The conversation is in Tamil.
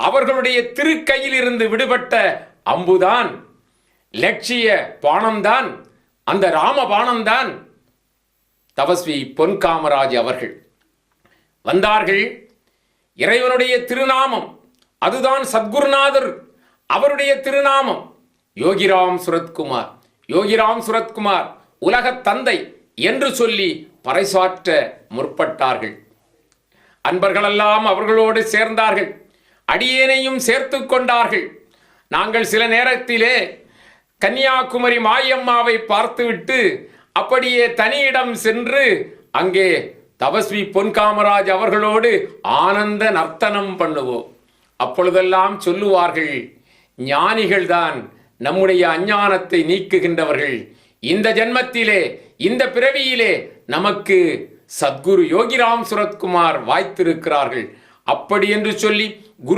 அவர்களுடைய திருக்கையில் இருந்து விடுபட்ட அம்புதான், லட்சிய பானம்தான், அந்த ராம பானம்தான் தபஸ்வி பொன் காமராஜ் அவர்கள். வந்தார்கள். இறைவனுடைய திருநாமம் அதுதான் சத்குருநாதர், அவருடைய திருநாமம் யோகிராம் சுரத்குமார். யோகிராம் சுரத்குமார் உலகத் தந்தை என்று சொல்லி பறைசாற்ற முற்பட்டார்கள். அன்பர்களெல்லாம் அவர்களோடு சேர்ந்தார்கள். அடியேனையும் சேர்த்து கொண்டார்கள். நாங்கள் சில நேரத்திலே கன்னியாகுமரி மாயம்மாவை பார்த்துவிட்டு அப்படியே தனியிடம் சென்று அங்கே தபஸ்வி பொன் காமராஜ் அவர்களோடு ஆனந்த நர்த்தனம் பண்ணுவோம். அப்பொழுதெல்லாம் சொல்லுவார்கள், ஞானிகள்தான் நம்முடைய அஞ்ஞானத்தை நீக்குகின்றவர்கள். இந்த ஜென்மத்திலே, இந்த பிறவியிலே நமக்கு சத்குரு யோகிராம் சுரத்குமார் வாய்த்திருக்கிறார்கள். அப்படி என்று சொல்லி குரு